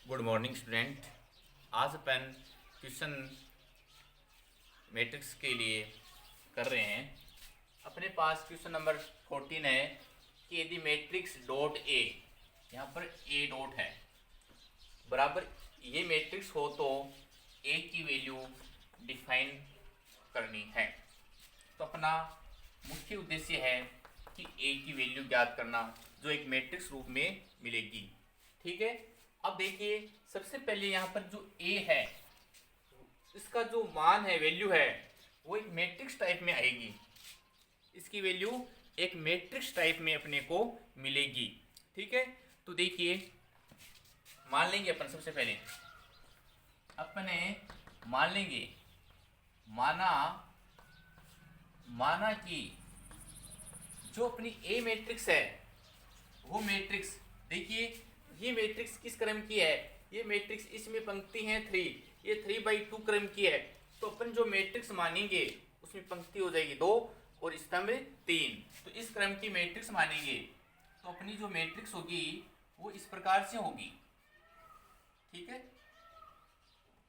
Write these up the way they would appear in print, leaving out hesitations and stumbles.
Good morning student. आज अपन question matrix के लिए कर रहे हैं। अपने पास क्वेश्चन नंबर 14 है कि यदि मैट्रिक्स डॉट ए, यहाँ पर ए डॉट है, बराबर ये मैट्रिक्स हो तो ए की वैल्यू डिफाइन करनी है। तो अपना मुख्य उद्देश्य है कि ए की वैल्यू ज्ञात करना जो एक मैट्रिक्स रूप में मिलेगी। ठीक है, अब देखिए सबसे पहले यहाँ पर जो ए है इसका जो मान है, वैल्यू है, वो एक मैट्रिक्स टाइप में आएगी। इसकी वैल्यू एक मैट्रिक्स टाइप में अपने को मिलेगी। ठीक है, तो देखिए मान लेंगे अपन सबसे पहले अपने मान लेंगे माना कि जो अपनी ए मैट्रिक्स है वो मैट्रिक्स, देखिए ये मैट्रिक्स किस क्रम की है, ये मैट्रिक्स इसमें पंक्ति है 3, ये 3/2 क्रम की है। तो अपन जो मैट्रिक्स मानेंगे उसमें पंक्ति हो जाएगी 2 और स्तंभ 3, तो इस क्रम की मैट्रिक्स मानेंगे। तो अपनी जो मैट्रिक्स होगी वो इस प्रकार से होगी। ठीक है,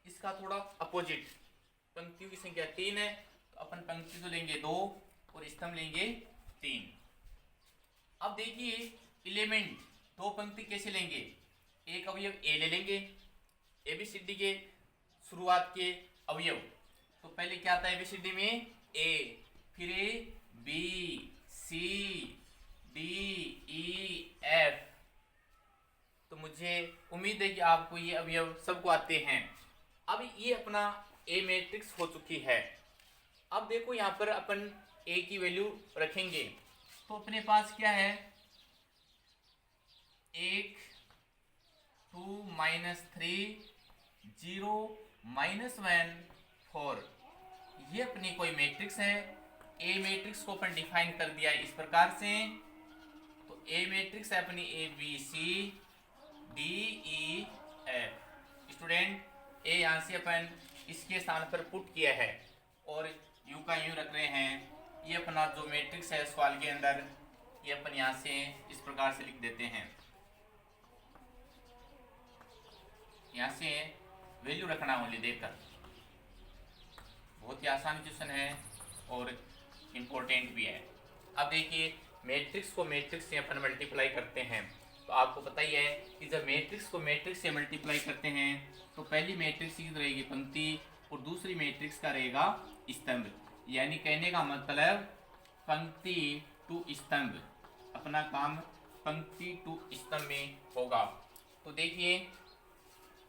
इसका थोड़ा अपोजिट, पंक्तियों की संख्या 3 है तो अपन पंक्ति तो लेंगे 2 और स्तंभ लेंगे 3। अब देखिए एलिमेंट दो पंक्ति कैसे लेंगे, एक अवयव ए ले लेंगे, एबीसीडी के शुरुआत के अवयव। तो पहले क्या आता है एबीसीडी में ए, फिर A B C D E F. तो मुझे उम्मीद है कि आपको ये अवयव सबको आते हैं। अब ये अपना ए मैट्रिक्स हो चुकी है। अब देखो यहाँ पर अपन ए की वैल्यू रखेंगे तो अपने पास क्या है, 1 2 -3 0 -1 4। ये अपनी कोई मैट्रिक्स है। ए मैट्रिक्स को अपन डिफाइन कर दिया है इस प्रकार से। तो ए मैट्रिक्स है अपनी A B C D E F. Student ए यहाँ से अपन इसके स्थान पर पुट किया है और यू का यू रख रहे हैं। ये अपना जो मैट्रिक्स है सवाल के अंदर, ये अपन यहाँ से इस प्रकार से लिख देते हैं। यहाँ से वैल्यू रखना ओनली देखकर, बहुत ही आसान क्वेश्चन है और इम्पोर्टेंट भी है। अब देखिए मैट्रिक्स को मैट्रिक्स से अपन मल्टीप्लाई करते हैं। तो आपको पता ही है कि जब मैट्रिक्स को मैट्रिक्स से मल्टीप्लाई करते हैं तो पहली मैट्रिक्स की रहेगी पंक्ति और दूसरी मैट्रिक्स का रहेगा स्तंभ। यानी कहने का मतलब पंक्ति टू स्तंभ, अपना काम पंक्ति टू स्तंभ में होगा। तो देखिए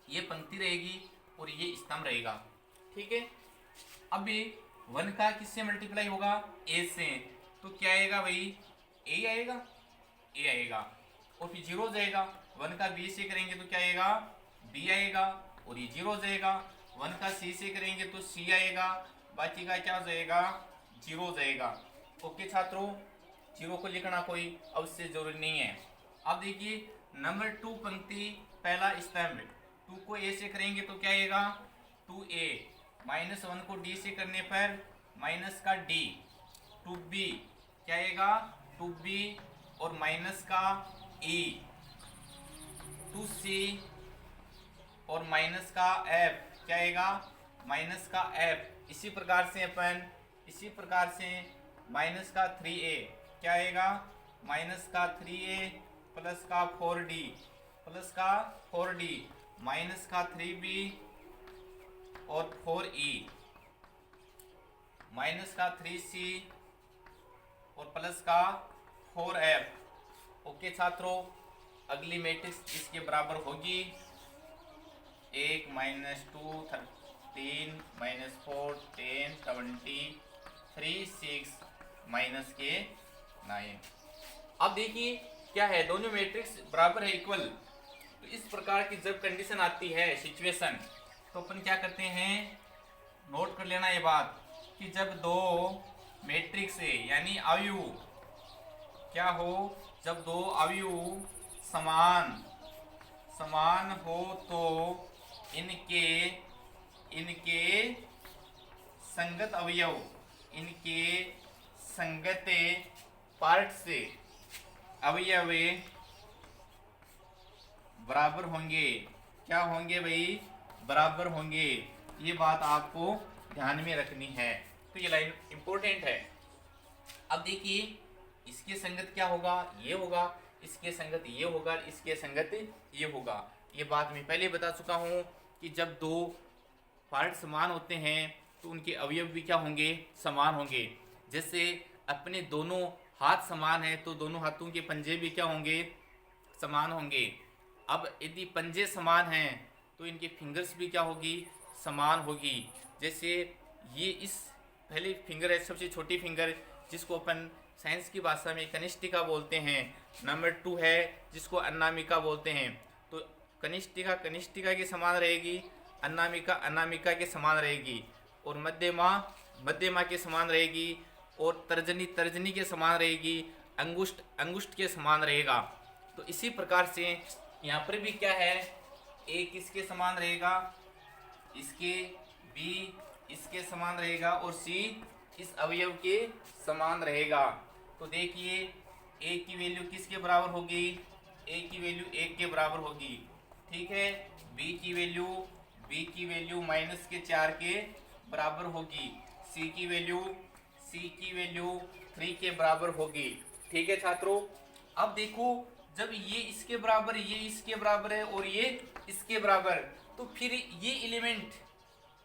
ये पंक्ति रहेगी और ये स्तंभ रहेगा। ठीक है, अब ये 1 का किससे मल्टीप्लाई होगा, ए से। तो क्या आएगा भाई, ए आएगा, ए आएगा और फिर 0 हो जाएगा। 1 का बी से करेंगे तो क्या आएगा, बी आएगा और ये 0 हो जाएगा। 1 का सी से करेंगे तो सी आएगा, बाकी का क्या हो जाएगा, 0 हो जाएगा। ओके छात्रों, 0 को लिखना कोई अवश्य जरूरी नहीं है। अब देखिए नंबर 2 पंक्ति पहला स्तंभ, 2 को ए से करेंगे तो क्या आएगा 2a, -1 को डी से करने पर माइनस का डी, 2b क्या आएगा 2b और माइनस का e, 2c और माइनस का f क्या आएगा माइनस का f। इसी प्रकार से माइनस का 3a क्या आएगा माइनस का 3a प्लस का 4d माइनस का 3b और 4e माइनस का 3c और प्लस का 4f। ओके छात्रों, अगली मैट्रिक्स इसके बराबर होगी 1 -2 13 -4 10 20 3 6 माइनस के 9। अब देखिए क्या है, दोनों मैट्रिक्स बराबर है, इक्वल। तो इस प्रकार की जब कंडीशन आती है सिचुएशन, तो अपन क्या करते हैं, नोट कर लेना ये बात कि जब दो मैट्रिक्स यानी अवयव क्या हो, जब दो अवयव समान हो तो इनके संगत अवयव, इनके संगत पार्ट से अवयव बराबर होंगे। क्या होंगे भाई, बराबर होंगे। ये बात आपको ध्यान में रखनी है, तो ये लाइन इंपॉर्टेंट है। अब देखिए इसके संगत क्या होगा, ये होगा, इसके संगत ये होगा, इसके संगत ये होगा। ये बात मैं पहले बता चुका हूँ कि जब दो पार्ट समान होते हैं तो उनके अवयव भी क्या होंगे, समान होंगे। जैसे अपने दोनों हाथ समान है तो दोनों हाथों के पंजे भी क्या होंगे, समान होंगे। अब यदि पंजे समान हैं तो इनके फिंगर्स भी क्या होगी, समान होगी। जैसे ये इस पहली फिंगर है, सबसे छोटी फिंगर, जिसको अपन साइंस की भाषा में कनिष्ठिका बोलते हैं। नंबर 2 है जिसको अनामिका बोलते हैं। तो कनिष्ठिका कनिष्ठिका के समान रहेगी, अनामिका अनामिका के समान रहेगी, और मध्यमा मध्यमा के समान रहेगी, और तर्जनी तर्जनी के समान रहेगी, अंगुष्ठ अंगुष्ठ के समान रहेगा। तो इसी प्रकार से यहाँ पर भी क्या है, ए किसके समान रहेगा, इसके, बी इसके समान रहेगा, और सी इस अवयव के समान रहेगा। तो देखिए ए की वैल्यू किसके बराबर होगी, ए की वैल्यू 1 के बराबर होगी, ठीक है। बी की वैल्यू -4 के बराबर होगी। सी की वैल्यू 3 के बराबर होगी, ठीक है छात्रों। अब देखो जब ये इसके बराबर, ये इसके बराबर है और ये इसके बराबर, तो फिर ये एलिमेंट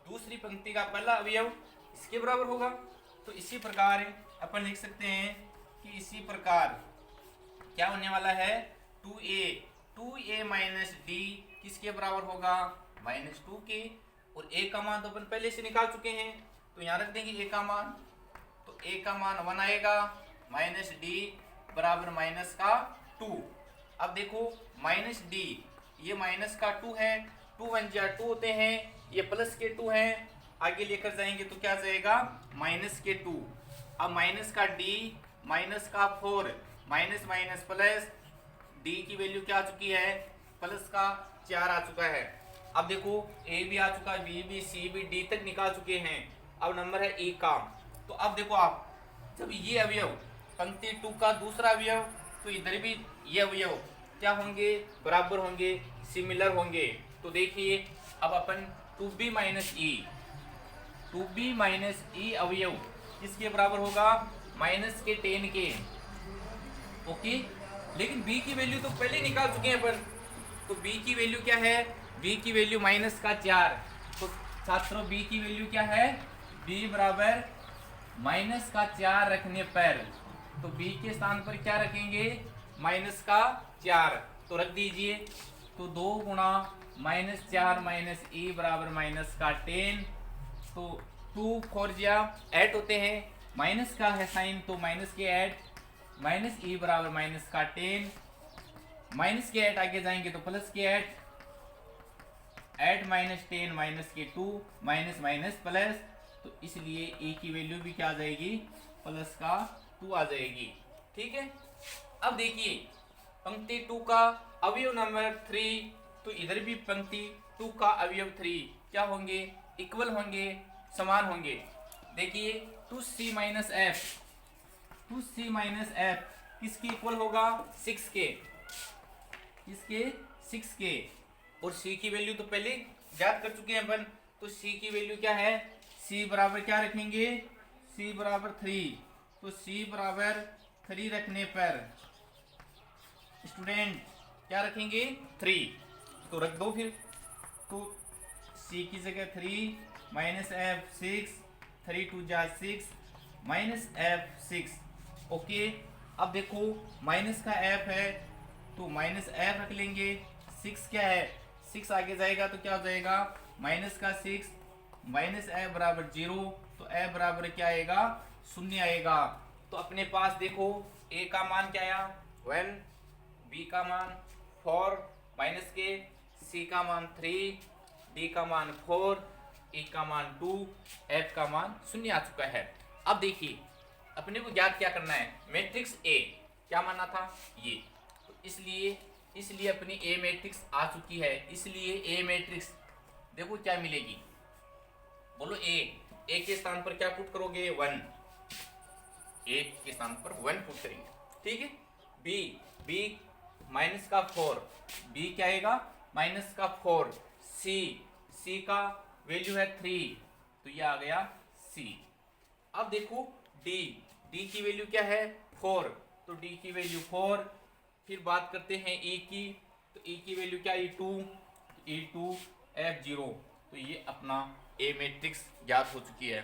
दूसरी पंक्ति का पहला अवयव इसके बराबर होगा। तो इसी प्रकार अपन लिख सकते हैं कि इसी प्रकार क्या होने वाला है, 2a माइनस डी किसके बराबर होगा, -2 के। और a का मान तो अपन पहले से निकाल चुके हैं, तो यहाँ रख देंगे a का मान। तो a का मान 1 आएगा, माइनस डी बराबर -2। अब देखो -d, ये -2 है, 2 1 जा 2 होते हैं, ये +2 हैं, आगे लेकर जाएंगे तो क्या जाएगा, -2। अब -d -4, minus minus plus, d की वैल्यू क्या आ चुकी है, +4 आ चुका है। अब देखो a भी आ चुका है, b भी, c भी, d तक निकाल चुके हैं। अब नंबर है a का। तो अब देखो आप, जब ये अवयव पंक्ति 2 का दूसरा अवयव, तो इधर भी ये अवयव क्या होंगे, बराबर होंगे, सिमिलर होंगे। तो देखिए अब अपन 2b माइनस e अवयव किसके बराबर होगा, -10 के, ओके। लेकिन b की वैल्यू तो पहले निकाल चुके हैं अपन, तो b की वैल्यू क्या है, b की वैल्यू -4। तो छात्रों b की वैल्यू क्या है, b बराबर -4 रखने पर, तो b के स्थान पर क्या रखेंगे, -4, तो रख दीजिए। तो 2 गुणा -4 माइनस e बराबर -10। तो 2 4 8 होते हैं, माइनस का है साइन तो माइनस के 8, -e बराबर -10, माइनस के 8 आगे जाएंगे तो प्लस के 8, 8 -10 -2, माइनस माइनस प्लस, तो इसलिए e की वैल्यू भी क्या आ जाएगी, +2 आ जाएगी, ठीक है। अब देखिए पंक्ति 2 का अवयव नंबर 3, तो इधर भी पंक्ति 2 का अवयव 3 क्या होंगे, इक्वल होंगे, समान होंगे। देखिए 2c माइनस f किसके इक्वल होगा, 6 के, किसके, 6 के। और c की वैल्यू तो पहले याद कर चुके हैं अपन, तो c की वैल्यू क्या है, c बराबर क्या रखेंगे, c बराबर 3। तो c बराबर 3 रखने पर स्टूडेंट क्या रखेंगे, 3, तो रख दो फिर। तो c की जगह 3 माइनस f 6, 3 2 जा 6 माइनस f 6, ओके। अब देखो माइनस का f है तो माइनस f रख लेंगे, 6 क्या है, 6 आगे जाएगा तो क्या हो जाएगा, माइनस का 6 माइनस f बराबर 0, तो f बराबर क्या आएगा, 0 आएगा। तो अपने पास देखो a का मान क्या आया 1, b का मान 4 माइनस के, c का मान 3, d का मान 4, e का मान 2, f का मान 0 आ चुका है। अब देखिए अपने को ज्ञात क्या करना है, मैट्रिक्स A क्या माना था, ये, तो इसलिए अपनी A मैट्रिक्स आ चुकी है। इसलिए A मैट्रिक्स देखो क्या मिलेगी, बोलो A के स्थान पर क्या पुट करोगे, 1, A के स्थान पर 1 पुट करेंगे, ठीक है। B माइनस का 4, B क्या आएगा माइनस का 4, सी का वैल्यू है 3, तो ये आ गया सी। अब देखो डी की वैल्यू क्या है 4, तो डी की वैल्यू 4। फिर बात करते हैं ई की, तो ई की वैल्यू क्या E2, E2 F0, तो ये अपना ए मैट्रिक्स ज्ञात हो चुकी है।